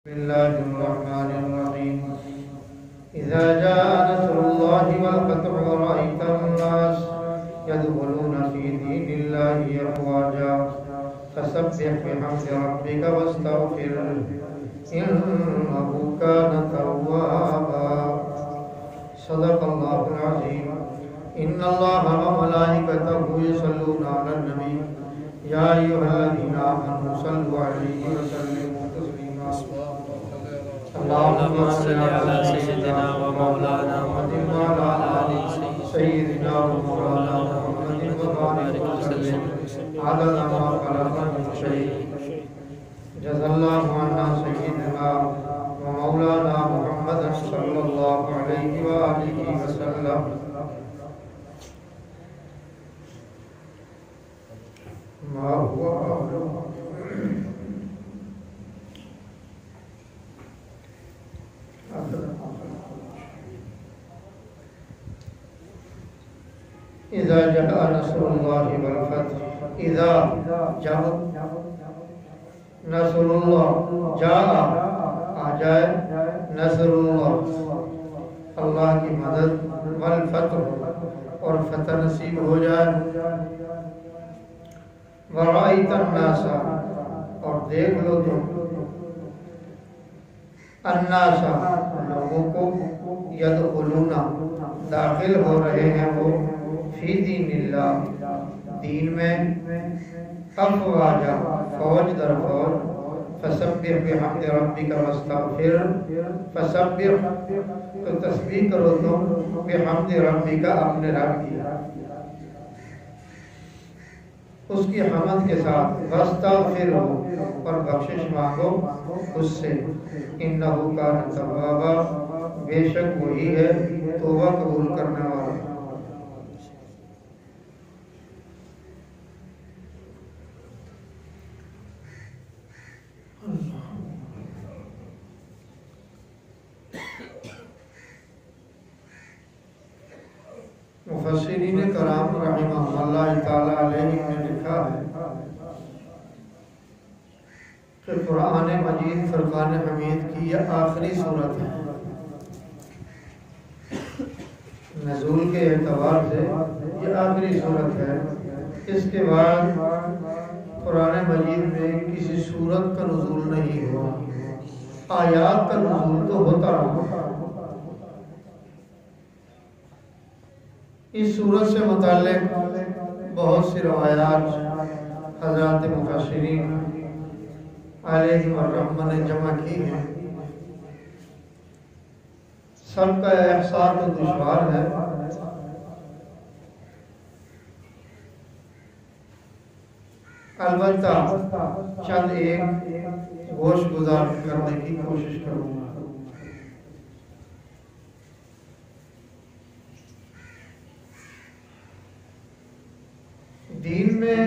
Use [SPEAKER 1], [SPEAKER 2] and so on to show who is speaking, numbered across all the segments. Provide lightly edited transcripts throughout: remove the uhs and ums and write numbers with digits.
[SPEAKER 1] बिस्मिल्लाहिर्रहमानिर्रहीम। इज़ा जाअ नस्रुल्लाहि वल फतहु व रअयतन-नास यदखुलूना फ़ी दीनिल्लाहि अफ़वाजा फसब्बिह बिहम्दि रब्बिका वस्तगफिरहु इन्नहु काना तव्वाबा। सदक़ल्लाहुल अज़ीम। इन्नल्लाहा व मलाइकतहु युसल्लूना अलन नबी या अय्युहल्लज़ीना आमनू सल्लु अलैहि व सल्लिमू तस्लीमा। अल्लाहुम्मा सल्लि अला सय्यिदिना व मौलाना मुहम्मदिन व अला आलि सय्यिदिना व मौलाना मुहम्मदिन व बारिक वसल्लिम अदद मा खलक़ मिन शै'। जज़ल्लाहु अन्ना सय्यिदना व मौलाना मुहम्मदन सल्लल्लाहु अलैहि व आलिहि वसल्लम। मा हुवा इज़ा जाअ नस्रुल्लाहि वल फतह। इज़ा जब नस्रुल्लाह जाअ आ जाए, नस्रुल्लाह अल्लाह की मदद, वल फतह और फतह नसीब हो जाए, व रअयतन-नासा और देख लो तुम अन्नासा लोगों को, यदखुलूना दाखिल हो रहे हैं वो, फी दीनिल्लाह दीन में, अफ़वाजा फौज दर फौज, फसब्बिह बिहम्दि रब्बिका वस्तगफिरहु फसब्बिह तो तस्बीह करो तुम, बिहम्दि रब्बिका अपने रब की, उसकी हमद के साथ, वस्तगफिरहु और बख्शिश मांगो उससे, इन्नहु काना तव्वाबा बेशक वही है तौबा कबूल करने वाला। मुफस्सिरीन कराम रहमहुल्लाह ताला अलैहि ने लिखा है कि कुरान मजीद फुरकान हमीद की यह आखिरी सूरत है। नज़ूल के एतबार से यह आखिरी सूरत है। इसके बाद कुरान मजीद में किसी सूरत का नुज़ूल नहीं हुआ। आयात का नुज़ूल तो होता रहा। इस सूरत से मुताल्लिक़ बहुत सी रवायात हज़रात मुफस्सिरीन अलैहिर्रहमत ने जमा की हैं। सबका एहसास तो दुश्वार है, अलबत्ता चंद एक गोश गुजार करने की कोशिश करूँगा। दीन में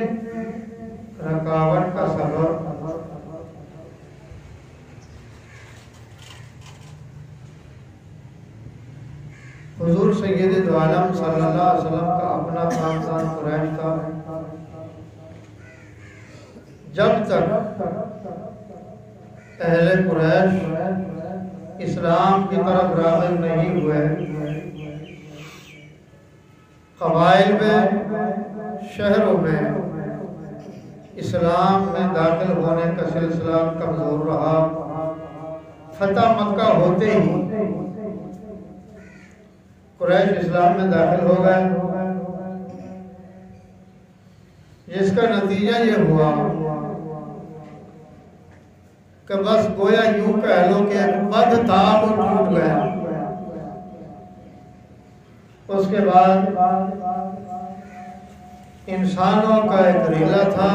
[SPEAKER 1] रुकावट का सबब हुजूर सैयद दो आलम सल्लल्लाहु अलैहि वसल्लम का अपना खानदान कुरैश था। जब तक अहले कुरैश इस्लाम की तरफ राग़िब नहीं हुए, क़बाइल में, शहरों में इस्लाम में दाखिल होने का सिलसिला कमजोर रहा। फतह मक्का होते ही कुरैश इस्लाम में दाखिल हो गए, जिसका नतीजा ये हुआ कि बस गोया यूं कह लो कि एक बंध था वो टूट गया। उसके बाद इंसानों का एक रीला था,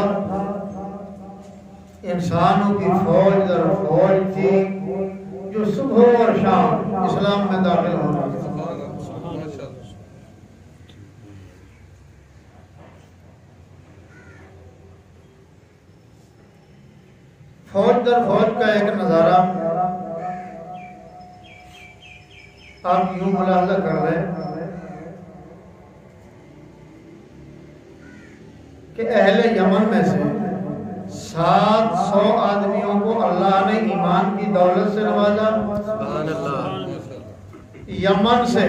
[SPEAKER 1] इंसानों की फौज दर फौज थी जो सुबह और शाम इस्लाम में दाखिल हो रही थी। फौज दर फौज का एक नज़ारा आप यूं मुलाहजा कर रहे हैं कि अहले यमन में से 700 आदमियों को अल्लाह ने ईमान की दौलत से नवाजा।
[SPEAKER 2] सुभान अल्लाह।
[SPEAKER 1] यमन से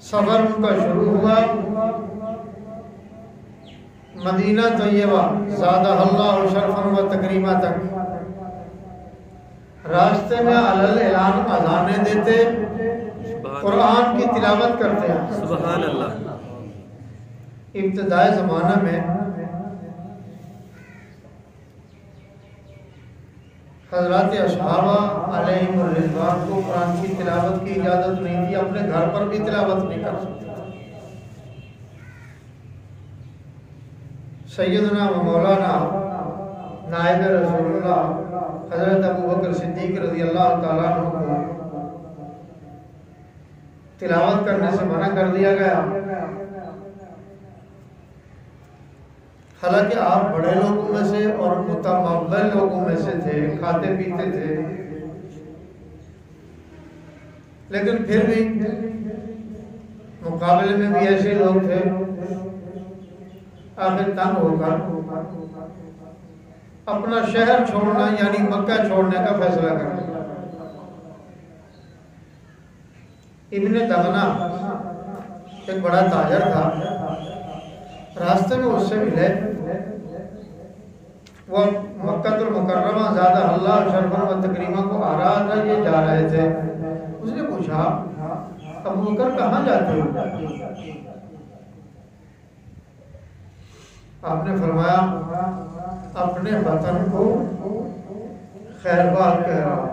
[SPEAKER 1] सफर उनका शुरू हुआ, मदीना तैयबा ज़ादहल्लाहु शरफन व तकरीमा तक। रास्ते में अलल ऐलान अज़ानें देते, कुरान की तिलावत करते हैं।
[SPEAKER 2] सुभान अल्लाह।
[SPEAKER 1] इब्तिदाई ज़माना में हज़रत असहाबा अलैहिमुर रिज़वान को कुरान की तिलावत की इजाज़त नहीं थी, अपने घर पर भी तिलावत नहीं कर सकते। सैयदना व मौलाना नायब रसूलुल्लाह हज़रत अबू बकर सिद्दीक़ रज़ियल्लाहु ताला अन्हु को तिलावत करने से मना कर दिया गया। हालांकि आप बड़े लोगों में से और मुतमव्वल लोगों में से थे, खाते पीते थे, लेकिन फिर भी मुकाबले में भी ऐसे लोग थे। आखिर तंग होकर अपना शहर छोड़ना यानी मक्का छोड़ने का फैसला कर लिया। इब्ने दगना एक बड़ा ताजर था, रास्ते में उससे मिले। वो मक्कातुल मुकर्रमा ज़ादहल्लाहु शरफन व तकरीमा को आ रहा था, ये जा रहे थे। उसने पूछा, अबू बकर कहाँ जाते हो? आपने फरमाया, अपने वतन को खैरबाद कह रहा हूं,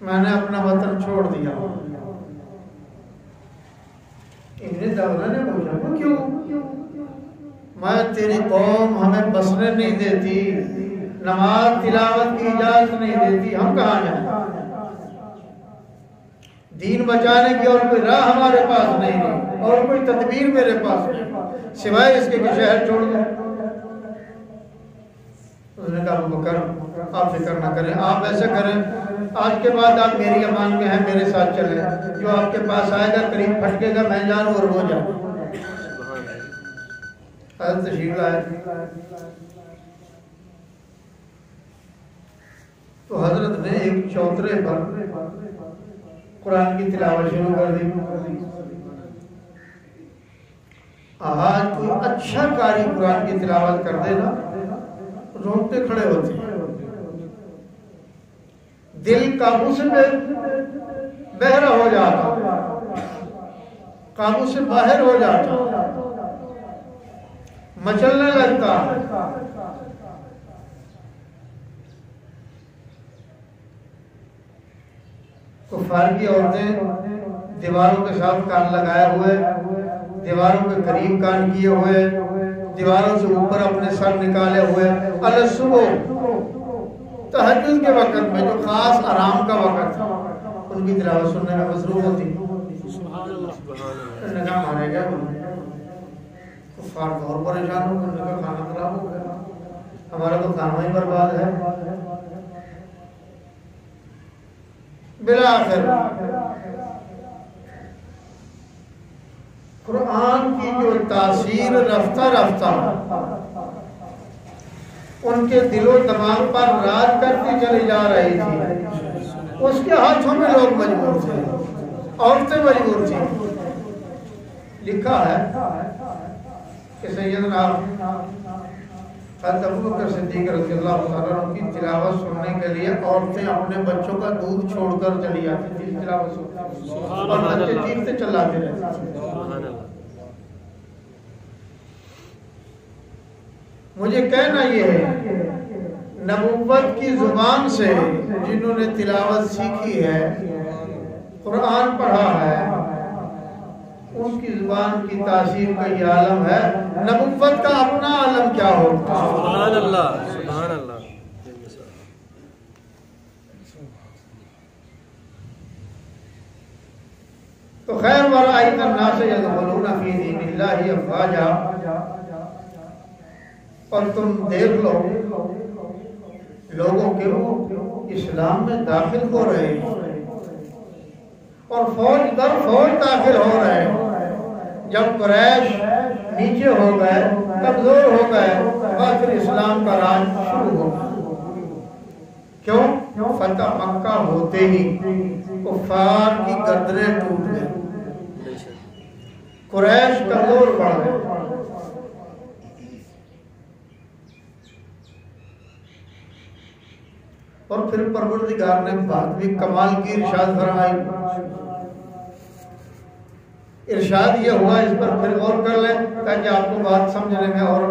[SPEAKER 1] मैंने अपना वतन छोड़ दिया। इब्ने दगना ने पूछा, क्यों? मैं तेरी कौम हमें बसने नहीं देती, नमाज तिलावत की इजाजत नहीं देती, हम कहाँ जाएं? दीन बचाने की और कोई राह हमारे पास नहीं है, और कोई तदबीर मेरे पास नहीं, सिवाय इसके कि शहर छोड़ दो। उसने कहा, अबू बकर आप फिक्र न करें, आप ऐसा करें, आज के बाद आप मेरी अमान में हैं, मेरे साथ चलें। जो आपके पास आएगा करीब फटकेगा, मैं जानूं और वो जाऊं। तशरीफ लाए तो हजरत ने एक चौतरे पर कुरान की तिलावत शुरू कर दी। आज कोई अच्छा कारी कुरान की तिलावत कर देना, रोंगटे खड़े होते हैं, दिल काबू से बहरा हो जाता, काबू से बाहर हो जाता, मचलने लगता। कुफार की औरतें दीवारों के साथ कान लगाए हुए, दीवारों के करीब कान किए हुए, दीवारों से ऊपर अपने सर निकाले हुए, अल सुबह तहज्जुद के वक्त में जो खास आराम का वक्त था, उनकी तिलावत सुनने में मसरूफ होती। मारे गया कुफार और परेशान हो, उनका खाना खराब हो गया, हमारा तो खाना ही बर्बाद है। बिलाखिर कुरान की जो तासीर रफ्ता रफ्ता उनके दिलो दिमाग पर राज करती चली जा रही थी, उसके हाथों में लोग मजबूर थे, औरतें मजबूर थी। लिखा है कि सैयदना अबू बकर सिद्दीक़ रज़ियल्लाहु ताला अन्हु की तिलावत सुनने के लिए औरतें अपने बच्चों का दूध छोड़कर चली जाती थी तिलावत सुनने, और बच्चे चीखते चिल्लाते रहते। मुझे कहना ये है, नबुव्वत की जुबान से जिन्होंने तिलावत सीखी है, कुरान पढ़ा है, उनकी जुबान की तासीर का ये आलम है। नबुव्वत का अपना आलम क्या होता है?
[SPEAKER 2] सुभान अल्लाह, सुभान अल्लाह।
[SPEAKER 1] तो खैर वराइतन नास यदखुलूना फी दीनिल्लाहि अफ़वाजा, और तुम देख लो लोगों के वो इस्लाम में दाखिल हो रहे हैं, और फौज दर फौज दाखिल हो रहे हैं। जब कुरैश नीचे हो गए, कमजोर हो गए, बस फिर इस्लाम का राज शुरू हो गया। क्यों? फतह मक्का होते ही कुफार की गर्दनें टूट गई, कुरैश कमजोर पड़ गए। और फिर परवरदिगार ने बात भी कमाल की इरशाद फरमाई। इरशाद ये हुआ, इस पर फिर गौर कर लें ताकि आपको बात समझने में और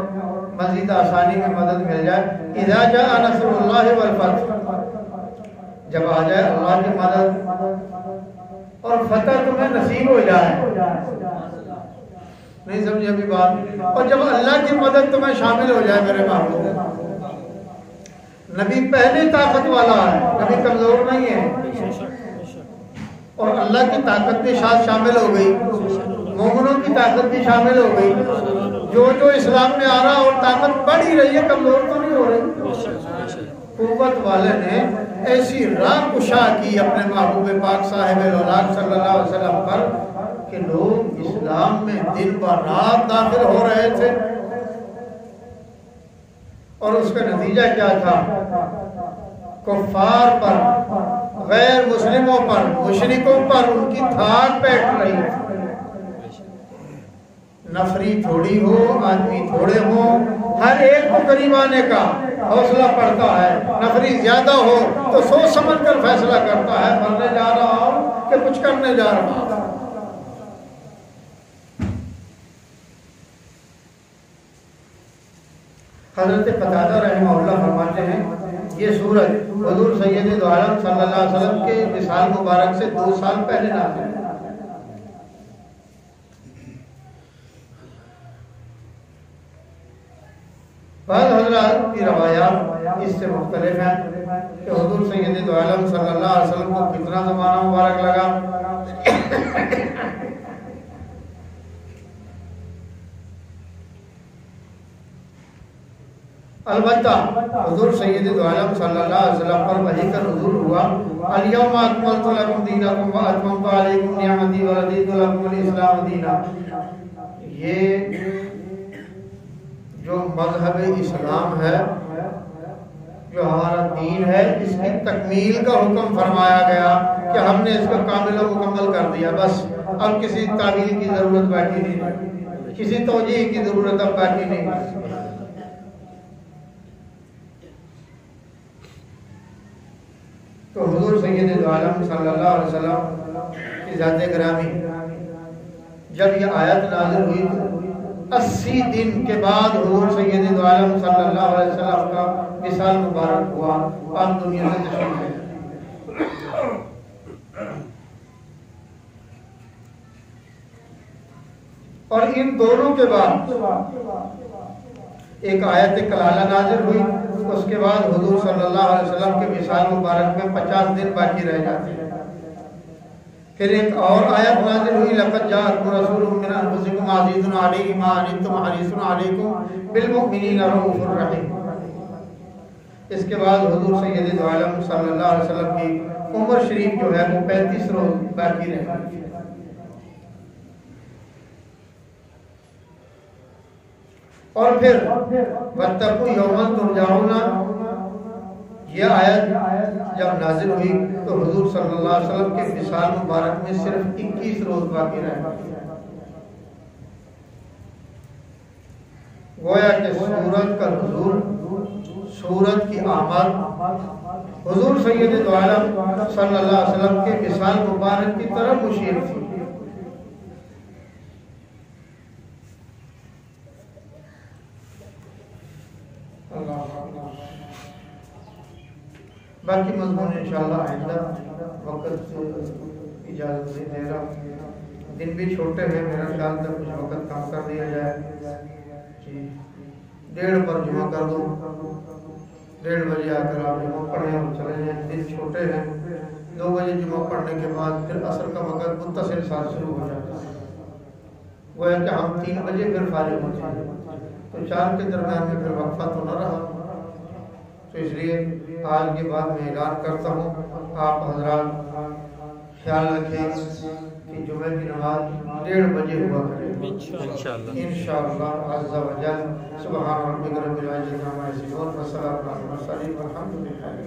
[SPEAKER 1] मजीद आसानी में मदद मिल जाए। इज़ा जाअ नस्रुल्लाहि वल फतह, जब आ जाए अल्लाह की मदद और फतह तुम्हें नसीब हो जाए। नहीं समझे अभी बात? और जब अल्लाह की मदद तुम्हें शामिल हो जाए मेरे महबूब, नबी पहले ताकत वाला है, नबी कमजोर नहीं है, और अल्लाह की ताकत भी साथ शामिल हो गई, मोमिनों की ताकत भी शामिल हो गई। जो जो इस्लाम में आ रहा और ताकत बढ़ ही रही है, कमजोर तो नहीं हो रही। कुव्वत वाले ने ऐसी राह कुशा की अपने महबूब पाक साहिब औलाद सल्लल्लाहु अलैहि वसल्लम पर कि लोग इस्लाम में दिन ब रात दाखिल हो रहे थे। और उसका नतीजा क्या था? कुफ्फार पर, गैर मुस्लिमों पर, मुशरिकों पर उनकी धाक बैठ रही थी। नफरी थोड़ी हो, आदमी थोड़े हो, हर एक को करीब आने का हौसला पड़ता है। नफरी ज्यादा हो तो सोच समझ कर फैसला करता है, मरने जा रहा हूं कि कुछ करने जा रहा हूं। हजरत क़तादा रहमहुल्लाह फरमाते हैं, ये सूरत हुजूर सैयद दो आलम सल्लल्लाहु अलैहि वसल्लम के विसाल मुबारक से 2 साल पहले नाज़िल हुई। बाद हज़रात की रवायात इससे मुख्तलिफ हैं कि हुजूर सैयद दो आलम सल्लल्लाहु अलैहि वसल्लम को कितना ज़माना मुबारक लगा। अलबत्ता हुजूर सैयद दो आलम सल्लल्लाहु अलैहि वसल्लम पर वही का नुज़ूल हुआ, अल-यौमा अकमलतु लकुम दीनकुम व अतममतु अलैकुम निअमती व रदीतु लकुमुल इस्लाम दीना। ये जो मज़हब इस्लाम है, जो हमारा दीन है, इसकी तकमील का हुक्म फरमाया गया कि हमने इसको कामिल व मुकम्मल कर दिया। बस अब किसी तावील की जरूरत बाकी नहीं, किसी तौजीह की जरूरत अब बाकी नहीं। तो हुजूर सैयद दो आलम सल्लल्लाहु अलैहि वसल्लम की ज़ात गिरामी जब ये आयत नाज़िल हुई, 80 दिन के बाद हुजूर सैयद दो आलम सल्लल्लाहु अलैहि वसल्लम का विसाल मुबारक हुआ, आप दुनिया से तशरीफ़ ले। और इन दोनों के बाद एक आयत कलाला नाज़िल हुई, उसके बाद हुजूर सल्लल्लाहु अलैहि वसल्लम के विसाल मुबारक में 50 दिन बाकी रह जाते हैं। फिर एक और आयत नाज़िल हुई, लक़द जाअकुम रसूलुम मिन अनफुसिकुम अज़ीज़ुन अलैहि मा अनित्तुम हरीसुन अलैकुम बिल मुमिनीना रऊफ़ुर रहीम। इसके बाद हुजूर सैयद दो आलम सल्लल्लाहु अलैहि वसल्लम की उम्र शरीफ जो है वो 35 रोज बाकी रही। और फिर वत्तकू यौमन तुरजाऊना, ये आयत जब नाजिल हुई तो हुजूर सल्लल्लाहु अलैहि वसल्लम के विसाल मुबारक में सिर्फ 21 रोज बाकी रहे। गोया कि सूरत का नुज़ूल, सूरत की आमद हुजूर सैयद दो आलम सल्लल्लाहु अलैहि वसल्लम के विसाल मुबारक की तरफ मुशीर थी। बाकी मज़मून इंशाअल्लाह आइंदा वक्त इजाज़त नहीं दे रहा, दिन भी छोटे हैं, मेरा ख्याल था कुछ वक्त कम कर दिया जाए कि 1:30 पर जुमा कर दो, 1:30 बजे आकर आप जुमा पढ़ें और चले जाएँ। दिन छोटे हैं, 2 बजे जुमा पढ़ने के बाद फिर असर का वक्त मुत्तसिल साथ शुरू हो जाता है। गोया कि हम 3 बजे फिर फारिग हो जाए, तो 4 के दरम्यान में फिर वक्फा तो न रहा। तो इसलिए आज के बाद मैं ऐलान करता हूँ, आप हजरात ख्याल रखें कि जुमे की नमाज 1:30 बजे हुआ करें।
[SPEAKER 2] इंशाअल्लाह
[SPEAKER 1] इंशाअल्लाह अज़्ज़ा व जल। सुभान रब्बिका रब्बिल इज़्ज़ति अम्मा यसिफून व सलामुन अलल मुरसलीन वल्हम्दुलिल्लाहि